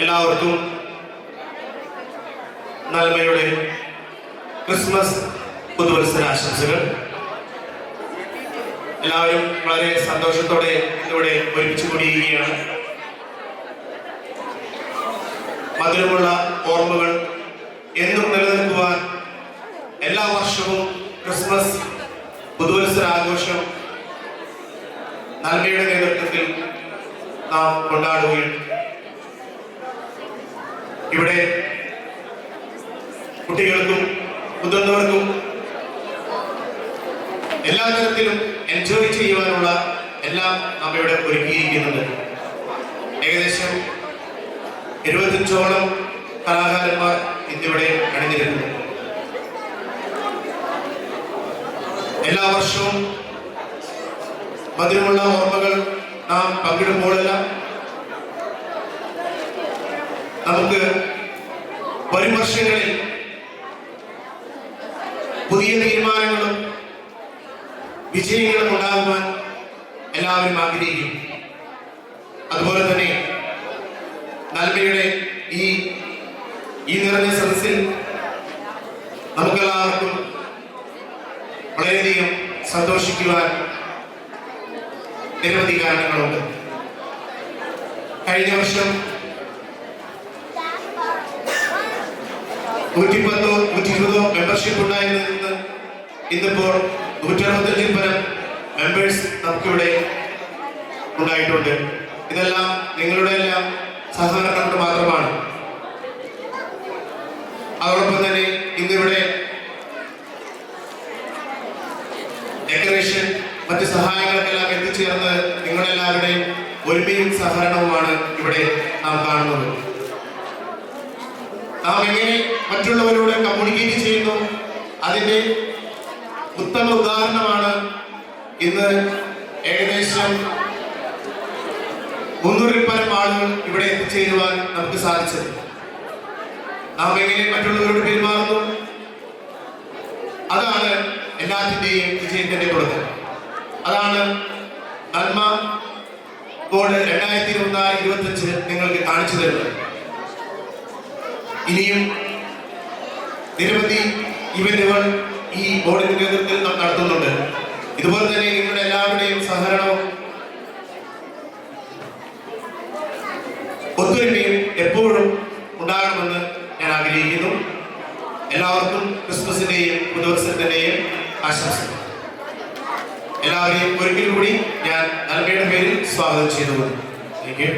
എല്ലാവർക്കും നൽമയുടെ ക്രിസ്മസ് പുതുവത്സര ആശംസകൾ. എല്ലാവരും വളരെ സന്തോഷത്തോടെ ഇന്നിവിടെ ഒരുമിച്ച് കൂടിയിരിക്കുകയാണ്. മധുരമുള്ള ഓർമ്മകൾ എന്നും നിലനിൽക്കുവാൻ എല്ലാ വർഷവും ക്രിസ്മസ് പുതുവത്സര ആഘോഷം നൽമയുടെ നേതൃത്വത്തിൽ നാം കൊണ്ടാടുകയും ഇവിടെ കുട്ടികൾക്കും മുതിർന്നവർക്കും എല്ലാ തരത്തിലും എൻജോയ് ചെയ്യുവാനുള്ള എല്ലാം നാം ഇവിടെ ഒരുക്കിയിരിക്കുന്നുണ്ട്. ഏകദേശം 25ഓളം കലാകാരന്മാർ ഇന്നിവിടെ അണിഞ്ഞിരുന്നു. എല്ലാ വർഷവും മധുരമുള്ള ഓർമ്മകൾ നാം പങ്കിടുമ്പോഴെല്ലാം നമുക്ക് വരും വർഷങ്ങളിൽ പുതിയ തീരുമാനങ്ങളും വിജയങ്ങളും ഉണ്ടാകുവാൻ എല്ലാവരും ആഗ്രഹിക്കും. അതുപോലെ തന്നെ നൽമയുടെ ഈ നിറഞ്ഞ സദസ്സിൽ നമുക്കെല്ലാവർക്കും വളരെയധികം സന്തോഷിക്കുവാൻ നിരവധി കാരണങ്ങളുണ്ട്. കഴിഞ്ഞ വർഷം 110-120 മെമ്പർഷിപ്പ് ഉണ്ടായിരുന്നതിൽ നിന്ന് ഇന്നിപ്പോൾ 165 പരം മെമ്പേഴ്സ് നമുക്കിവിടെ ഉണ്ടായിട്ടുണ്ട്. ഇതെല്ലാം നിങ്ങളുടെ എല്ലാം സഹകരണം കൊണ്ട് മാത്രമാണ്. അതോടൊപ്പം തന്നെ ഇന്നിവിടെ ഡെക്കറേഷൻ മറ്റ് സഹായങ്ങൾക്കെല്ലാം എത്തിച്ചേർന്ന് നിങ്ങളെല്ലാവരുടെയും ഒരുമയും സഹകരണവുമാണ് ഇവിടെ നാം കാണുന്നത്. നാം എങ്ങനെ മറ്റുള്ളവരോട് കമ്മ്യൂണിക്കേറ്റ് ചെയ്യുന്നു അതിന്റെ ഉത്തമ ഉദാഹരണമാണ് ഇന്ന് ഏകദേശം 300-ൽ പരം ആളുകൾ ഇവിടെ എത്തിച്ചേരുവാൻ നമുക്ക് സാധിച്ചത്. നാം എങ്ങനെ മറ്റുള്ളവരോട് പെരുമാറുന്നു അതാണ് എല്ലാത്തിന്റെയും വിജയത്തിന്റെ തുടക്കം. അതാണ് നൽമ ബോർഡ് 2024-25 നിങ്ങൾക്ക് കാണിച്ചു തരുന്നത്. ഇനിയും നിരവധി ഇവന്റുകൾ ഈ ബോർഡിന്റെ നേതൃത്വത്തിൽ നാം നടത്തുന്നുണ്ട്. ഇതുപോലെ തന്നെ നിങ്ങളുടെ എല്ലാവരുടെയും സഹകരണവും ഒത്തൊരുമയും എപ്പോഴും ഉണ്ടാകണമെന്ന് ഞാൻ ആഗ്രഹിക്കുന്നു. എല്ലാവർക്കും ക്രിസ്മസിന്റെയും പുതുവത്സരത്തിന്റെയും ആശംസകൾ. എല്ലാവരെയും ഒരിക്കൽ കൂടി ഞാൻ നൽമയുടെ പേരിൽ സ്വാഗതം ചെയ്തുകൊള്ളു. Thank you.